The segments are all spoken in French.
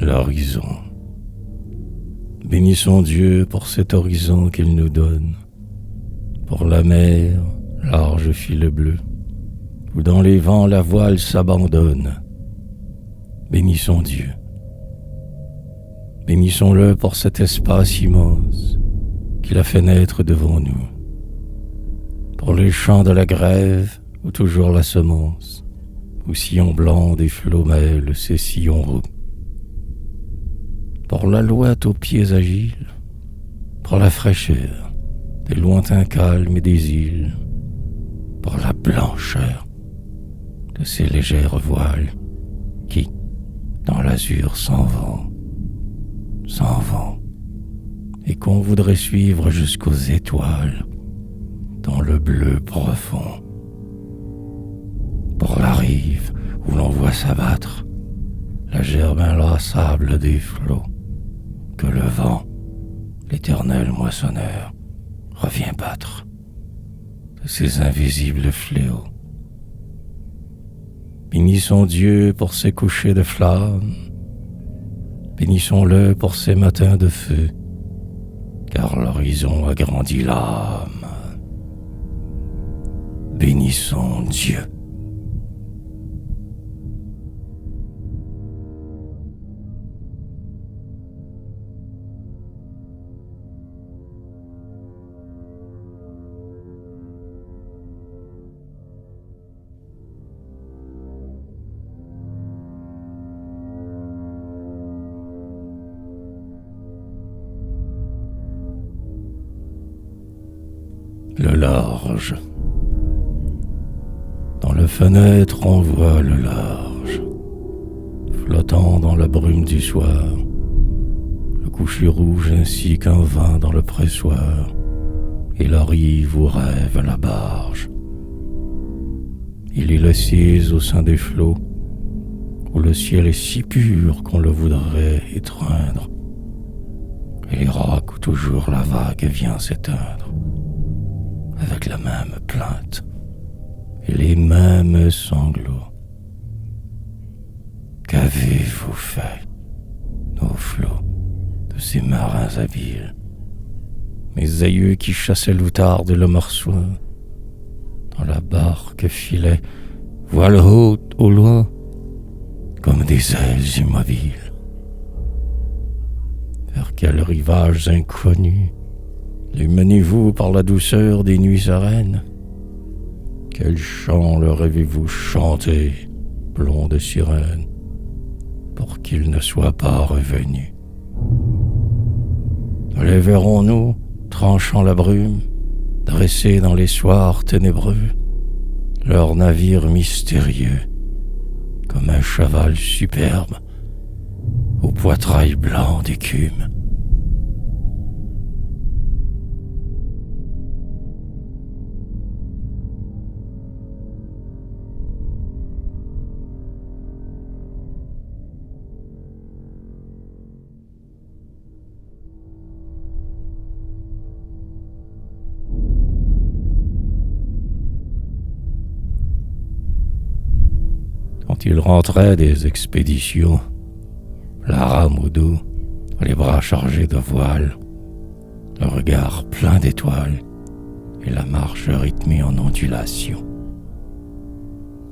L'horizon. Bénissons Dieu pour cet horizon qu'il nous donne, pour la mer, large fil bleu, où dans les vents la voile s'abandonne. Bénissons Dieu. Bénissons-le pour cet espace immense qu'il a fait naître devant nous, pour les champs de la grève où toujours la semence, où sillon blanc des flots mêle ses sillons roux, pour l'alouette aux pieds agiles, pour la fraîcheur des lointains calmes et des îles, pour la blancheur de ces légères voiles qui, dans l'azur, s'en vont, et qu'on voudrait suivre jusqu'aux étoiles, dans le bleu profond, pour la rive où l'on voit s'abattre la gerbe inlassable des flots, que le vent, l'éternel moissonneur, revient battre de ces invisibles fléaux. Bénissons Dieu pour ses couchers de flammes, bénissons-le pour ses matins de feu, car l'horizon agrandit l'âme. Bénissons Dieu. Le large. Dans la fenêtre, on voit le large, flottant dans la brume du soir, le coucher rouge ainsi qu'un vin dans le pressoir, et la rive où rêve la barge. Il est l'assise au sein des flots, où le ciel est si pur qu'on le voudrait étreindre, et les rocs où toujours la vague vient s'éteindre, avec la même plainte et les mêmes sanglots. Qu'avez-vous fait, nos flots, de ces marins habiles, mes aïeux qui chassaient l'outarde et le marsouin, dans la barque filait, voile haute au loin, comme des ailes immobiles. Vers quels rivages inconnus les menez-vous par la douceur des nuits sereines? Quel chant leur avez-vous chanté, blonde sirène, pour qu'ils ne soient pas revenus? Les verrons-nous, tranchant la brume, dressés dans les soirs ténébreux, leur navire mystérieux, comme un cheval superbe, au poitrail blanc d'écume? Quand il rentrait des expéditions, la rame au dos, les bras chargés de voiles, le regard plein d'étoiles et la marche rythmée en ondulation.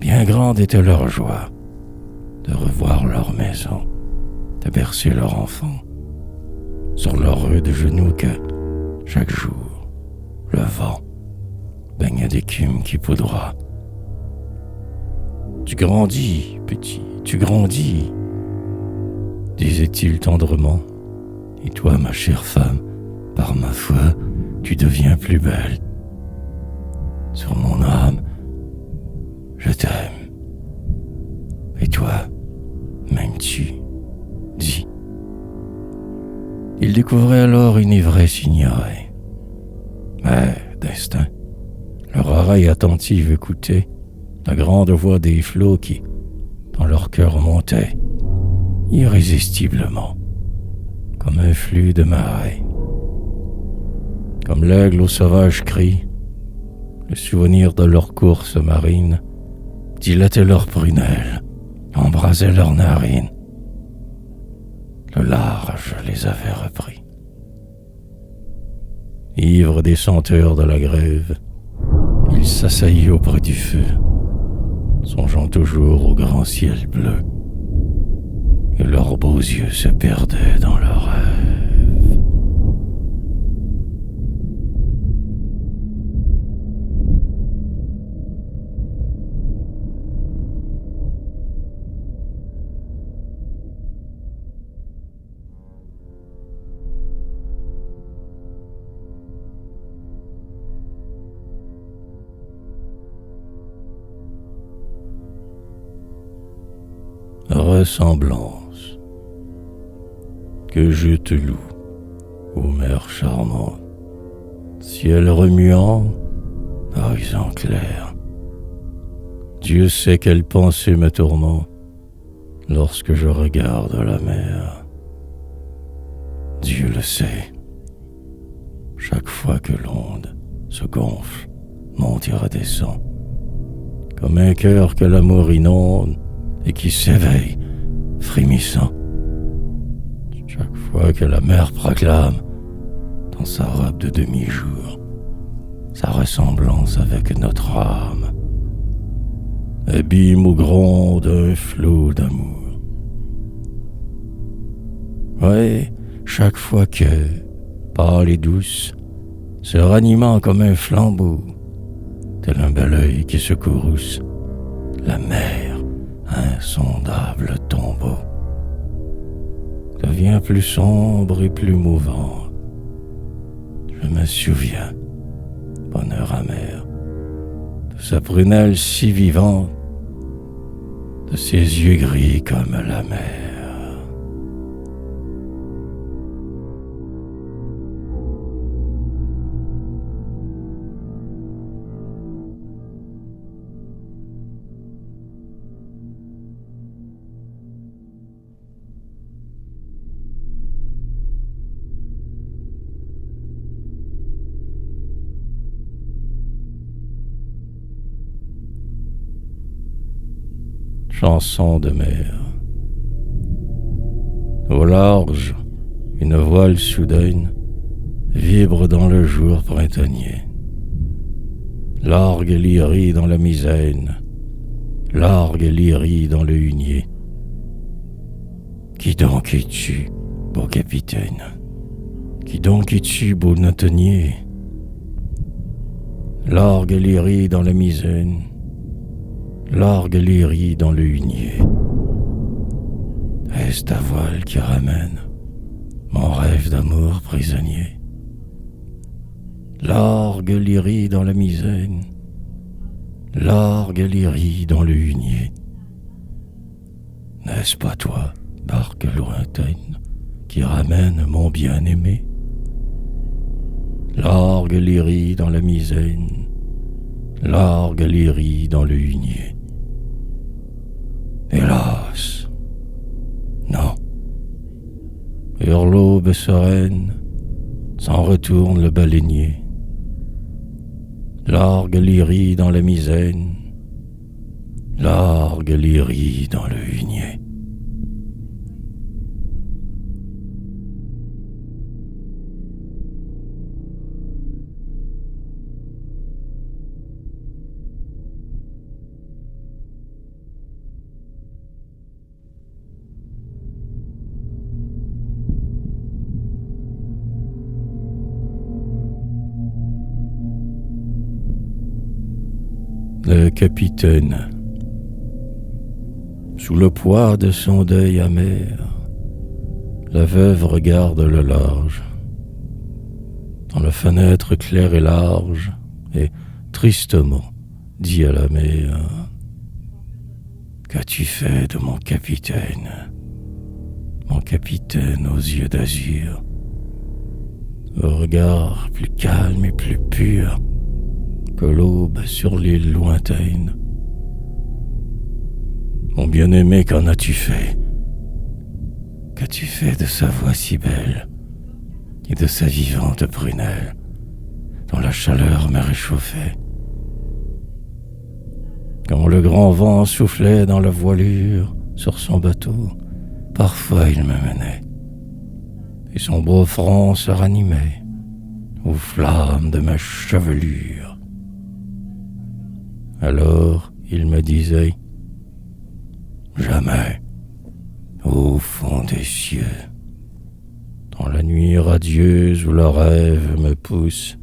Bien grande était leur joie de revoir leur maison, de bercer leur enfant, sur leurs rudes genoux que, chaque jour, le vent baignait d'écume qui poudra. « Tu grandis, petit, tu grandis », disait-il tendrement. « Et toi, ma chère femme, par ma foi, tu deviens plus belle. Sur mon âme, je t'aime. Et toi, m'aimes-tu? Dis. » Il découvrait alors une ivresse ignorée. Mais, d'instinct, leur oreille attentive écoutait la grande voix des flots qui, dans leur cœur, montait irrésistiblement, comme un flux de marée. Comme l'aigle au sauvage cri, le souvenir de leur course marine dilatait leurs prunelles, embrasait leurs narines. le large les avait repris. Ivre des senteurs de la grève, il s'assaillit auprès du feu, songeant toujours au grand ciel bleu, et leurs beaux yeux se perdaient dans leurs rêves. Ressemblance que je te loue, ô mer charmante, ciel remuant, horizon clair. Dieu sait quelle pensée me tourmente lorsque je regarde la mer. Dieu le sait, chaque fois que l'onde se gonfle, monte et redescend, comme un cœur que l'amour inonde et qui s'éveille, frémissant. Chaque fois que la mer proclame, dans sa robe de demi-jour, sa ressemblance avec notre âme, abîme ou gronde un flot d'amour. Oui, chaque fois que, pâle et douce, se ranimant comme un flambeau, tel un bel œil qui se courrouce, la mer, insondable tombeau, devient plus sombre et plus mouvant. Je me souviens, bonheur amer, de sa prunelle si vivante, de ses yeux gris comme la mer. Chanson de mer. Au large, une voile soudaine vibre dans le jour printanier. Largue l'irie dans la misaine, largue l'irie dans le hunier. Qui donc es-tu, beau capitaine? Qui donc es-tu, beau notonnier? Largue l'irie dans la misaine, largue l'irie dans le hunier. Est-ce ta voile qui ramène mon rêve d'amour prisonnier? Largue l'irie dans la misaine, largue l'irie dans le hunier. N'est-ce pas toi, barque lointaine, qui ramène mon bien-aimé? Largue l'irie dans la misaine, largue l'irie dans le hunier. Hélas, non. Vers l'aube sereine, s'en retourne le baleinier. Largue l'irie dans la misaine, largue l'irie dans le hunier. Le capitaine, sous le poids de son deuil amer, la veuve regarde le large. Dans la fenêtre claire et large, et tristement dit à la mer: qu'as-tu fait de mon capitaine aux yeux d'azur, au regard plus calme et plus pur que l'aube sur l'île lointaine? Mon bien-aimé, qu'en as-tu fait? Qu'as-tu fait de sa voix si belle et de sa vivante prunelle, dont la chaleur me réchauffait? Quand le grand vent soufflait dans la voilure sur son bateau, parfois il me menait et son beau front se ranimait aux flammes de ma chevelure. Alors il me disait: jamais, au fond des cieux, dans la nuit radieuse où le rêve me pousse,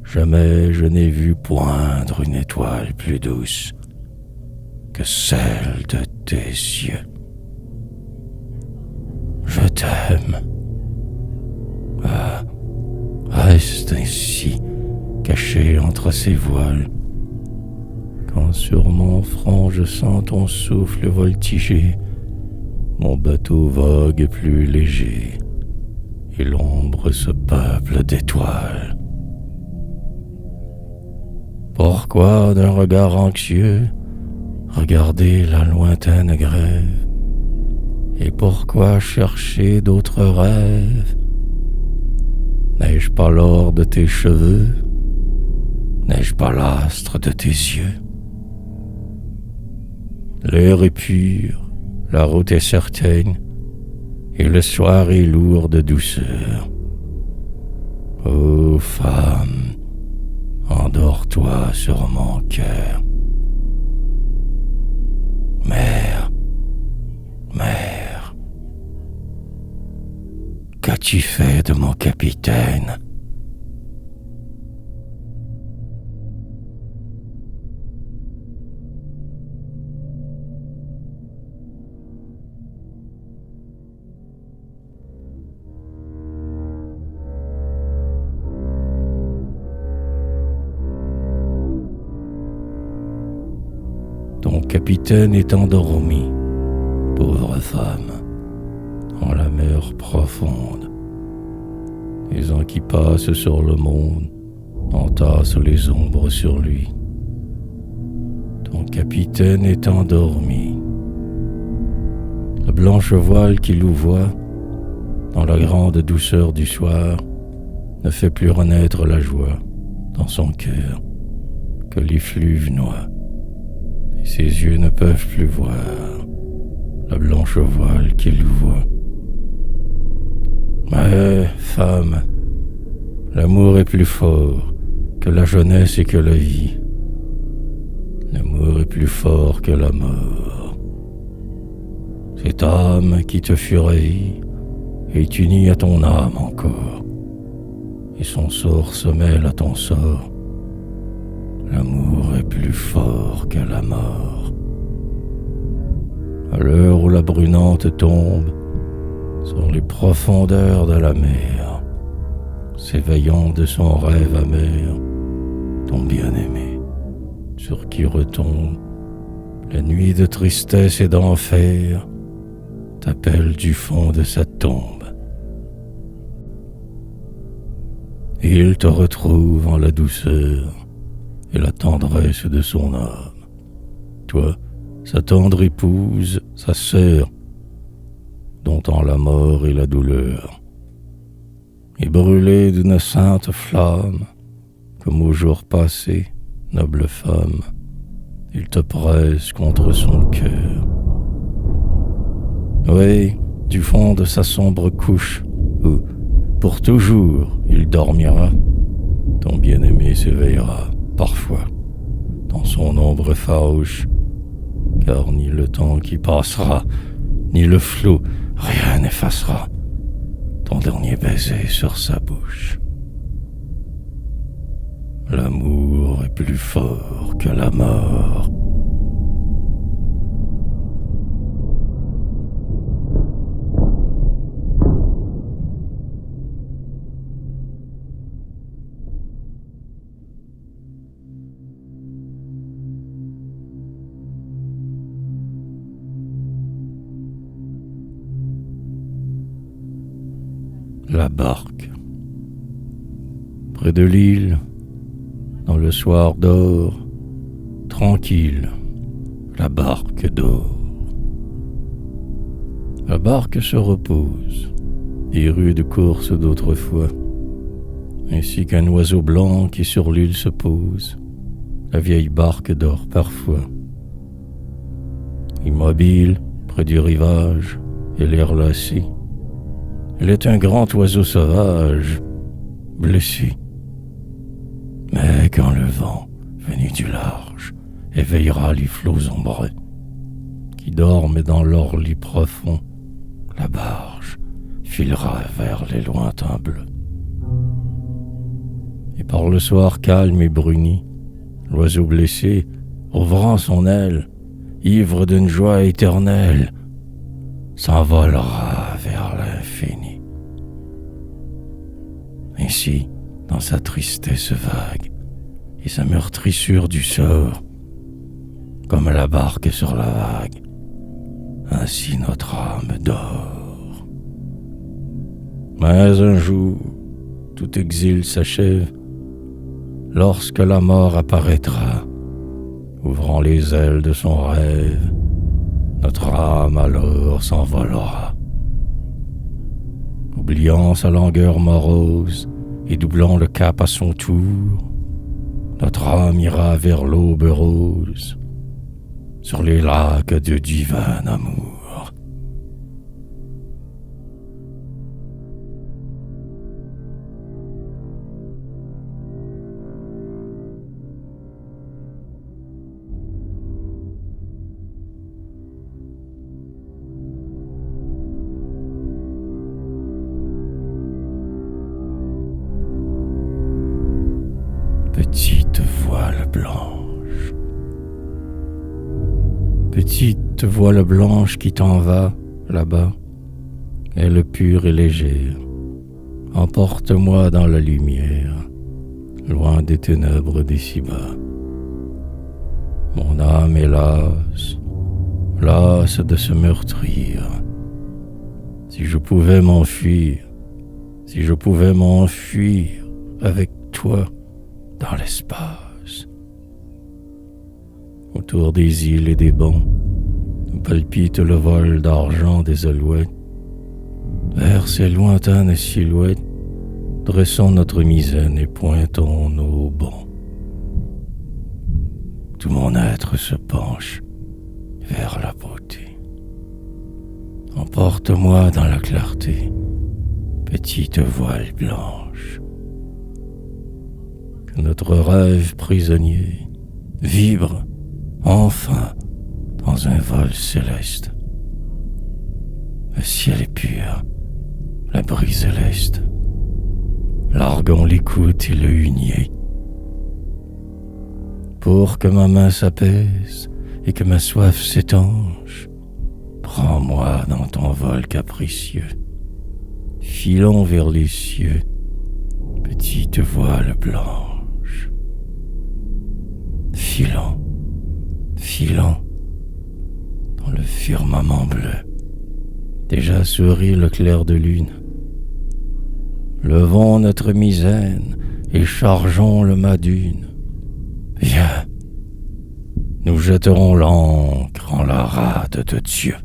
jamais je n'ai vu poindre une étoile plus douce que celle de tes yeux. Je t'aime. Ah, reste ainsi, caché entre ces voiles, quand sur mon front je sens ton souffle voltiger, mon bateau vogue plus léger, et l'ombre se peuple d'étoiles. Pourquoi d'un regard anxieux regarder la lointaine grève? Et pourquoi chercher d'autres rêves? N'ai-je pas l'or de tes cheveux? N'ai-je pas l'astre de tes yeux? L'air est pur, la route est certaine, et le soir est lourd de douceur. Ô femme, endors-toi sur mon cœur. Mère, mère, qu'as-tu fait de mon capitaine? Ton capitaine est endormi, pauvre femme, dans la mer profonde. Les ans qui passent sur le monde entassent les ombres sur lui. Ton capitaine est endormi. La blanche voile qui louvoie dans la grande douceur du soir ne fait plus renaître la joie dans son cœur que les fleuves noient. Ses yeux ne peuvent plus voir la blanche voile qu'il voit. Mais, femme, l'amour est plus fort que la jeunesse et que la vie. L'amour est plus fort que la mort. Cette âme qui te fut ravie est unie à ton âme encore, et son sort se mêle à ton sort. L'amour est plus fort que la mort. À l'heure où la brunante tombe sur les profondeurs de la mer, s'éveillant de son rêve amer, ton bien-aimé, sur qui retombe la nuit de tristesse et d'enfer, t'appelle du fond de sa tombe. Et il te retrouve en la douceur et la tendresse de son âme. Toi, sa tendre épouse, sa sœur, dont en la mort et la douleur, et brûlée d'une sainte flamme, comme au jour passé, noble femme, il te presse contre son cœur. Oui, du fond de sa sombre couche, où, pour toujours, il dormira, ton bien-aimé s'éveillera, parfois, dans son ombre farouche, car ni le temps qui passera, ni le flot, rien n'effacera ton dernier baiser sur sa bouche. L'amour est plus fort que la mort. La barque. Près de l'île, dans le soir d'or, tranquille, la barque dort. La barque se repose, des rudes courses d'autrefois, ainsi qu'un oiseau blanc qui sur l'île se pose, la vieille barque dort parfois. Immobile, près du rivage, et l'air lassé, Elle est un grand oiseau sauvage, blessé. Mais quand le vent, venu du large, éveillera les flots ombreux, qui dorment dans leur lit profond, la barge filera vers les lointains bleus. Et par le soir calme et bruni, l'oiseau blessé, ouvrant son aile, ivre d'une joie éternelle, s'envolera vers l'infini. Ainsi, dans sa tristesse vague et sa meurtrissure du sort, comme la barque sur la vague, ainsi notre âme dort. Mais un jour, tout exil s'achève, lorsque la mort apparaîtra, ouvrant les ailes de son rêve, notre âme alors s'envolera. Oubliant sa langueur morose et doublant le cap à son tour, notre âme ira vers l'aube rose, sur les lacs de divin amour. Petite voile blanche, petite voile blanche qui t'en va là-bas, elle pure et légère, emporte-moi dans la lumière, loin des ténèbres d'ici-bas. Mon âme est lasse, lasse de se meurtrir. Si je pouvais m'enfuir, si je pouvais m'enfuir avec toi dans l'espace. Autour des îles et des bancs, nous palpite le vol d'argent des alouettes. Vers ces lointaines silhouettes, dressons notre misaine et pointons nos bancs. Tout mon être se penche vers la beauté. Emporte-moi dans la clarté, petite voile blanche. Que notre rêve prisonnier vibre enfin dans un vol céleste. Le ciel est pur, la brise est leste. Larguons l'écoute et le hunier. Pour que ma main s'apaise et que ma soif s'étanche, prends-moi dans ton vol capricieux. Filons vers les cieux, petite voile blanche. Filons, filons dans le firmament bleu. Déjà sourit le clair de lune. Levons notre misaine et chargeons le mât d'une. Viens, nous jetterons l'ancre en la rade de Dieu.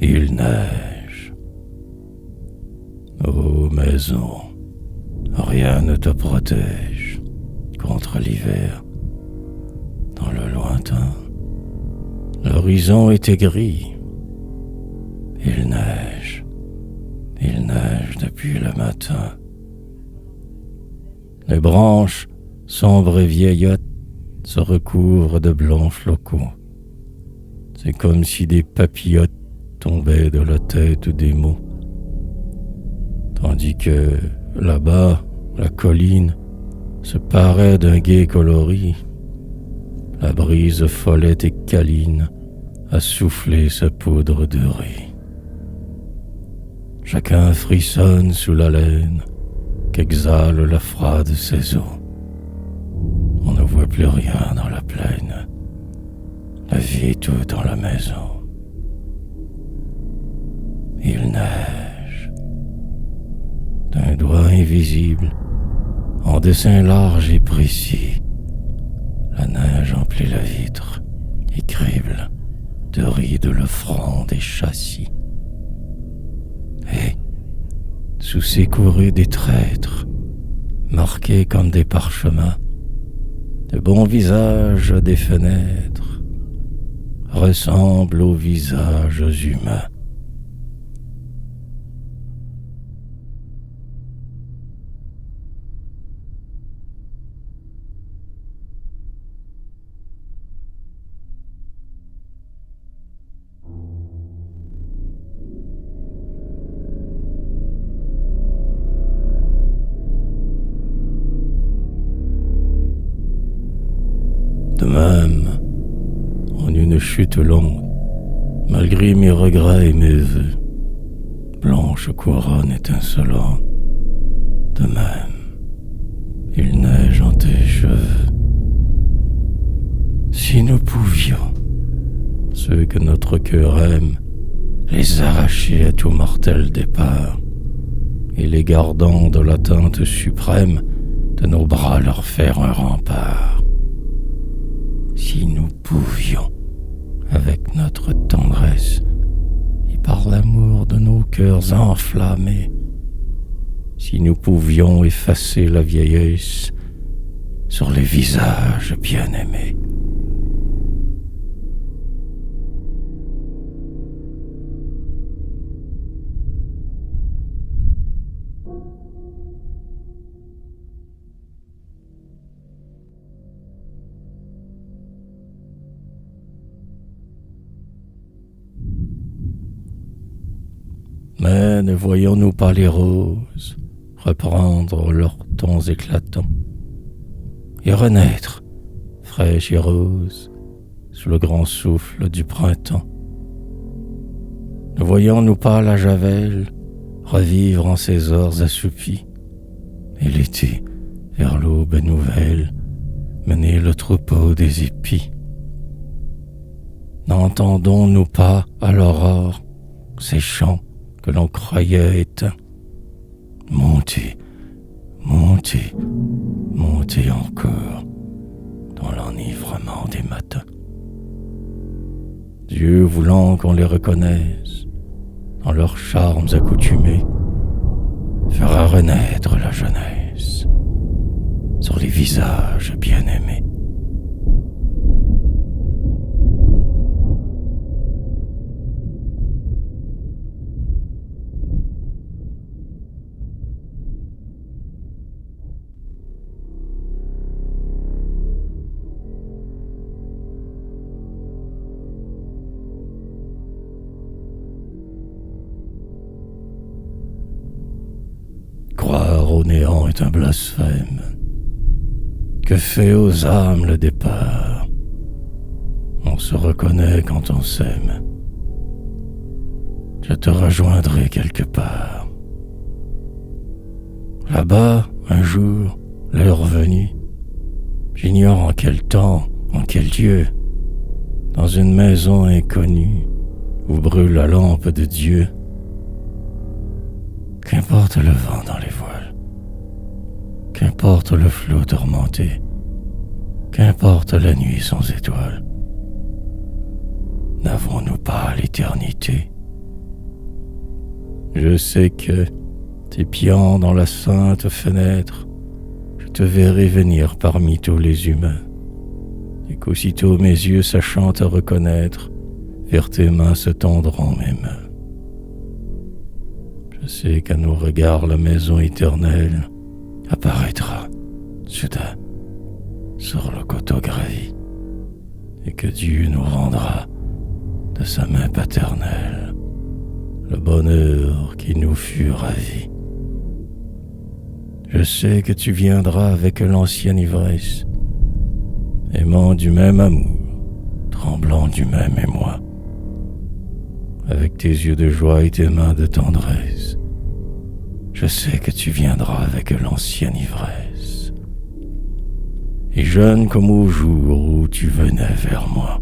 Il neige. Ô maison, rien ne te protège contre l'hiver. Dans le lointain, l'horizon était gris. Il neige depuis le matin. Les branches, sombres et vieillottes, se recouvrent de blancs flocons. C'est comme si des papillotes tombaient de la tête des mots. Tandis que, là-bas, la colline se parait d'un gai coloris. La brise follette et câline a soufflé sa poudre de riz. Chacun frissonne sous la laine qu'exhale la froide saison. On ne voit plus rien dans la plaine. La vie est toute dans la maison. Il neige. D'un doigt invisible, en dessin large et précis. La neige emplit la vitre et crible de rides le front des châssis. Et, sous ces courées des traîtres, marqués comme des parchemins, de bons visages des fenêtres ressemblent aux visages humains. De même, en une chute longue, malgré mes regrets et mes vœux, blanche couronne étincelante, de même, il neige en tes cheveux. Si nous pouvions, ceux que notre cœur aime, les arracher à tout mortel départ, et les gardant de l'atteinte suprême, de nos bras leur faire un rempart. Si nous pouvions, avec notre tendresse, et par l'amour de nos cœurs enflammés, si nous pouvions effacer la vieillesse sur les visages bien-aimés. Mais ne voyons-nous pas les roses reprendre leurs tons éclatants et renaître, fraîches et roses, sous le grand souffle du printemps? Ne voyons-nous pas la Javel revivre en ses heures assoupies, et l'été, vers l'aube nouvelle, mener le troupeau des épis? N'entendons-nous pas à l'aurore ces chants que l'on croyait éteints? Montez, montez, montez encore dans l'enivrement des matins. Dieu voulant qu'on les reconnaisse dans leurs charmes accoutumés, fera renaître la jeunesse sur les visages bien-aimés. Croire au néant est un blasphème. Que fait aux âmes le départ? On se reconnaît quand on s'aime. Je te rejoindrai quelque part. Là-bas, un jour, l'heure venue, j'ignore en quel temps, en quel lieu, dans une maison inconnue où brûle la lampe de Dieu. Qu'importe le vent dans les voiles, qu'importe le flot tourmenté, qu'importe la nuit sans étoiles. N'avons-nous pas l'éternité? Je sais que, t'épiant dans la sainte fenêtre, je te verrai venir parmi tous les humains, et qu'aussitôt mes yeux sachant te reconnaître, vers tes mains se tendront mes mains. Je sais qu'à nos regards la maison éternelle apparaîtra, soudain, sur le coteau gravi, et que Dieu nous rendra de sa main paternelle le bonheur qui nous fut ravi. Je sais que tu viendras avec l'ancienne ivresse, aimant du même amour, tremblant du même émoi, avec tes yeux de joie et tes mains de tendresse. Je sais que tu viendras avec l'ancienne ivresse, et jeune comme au jour où tu venais vers moi.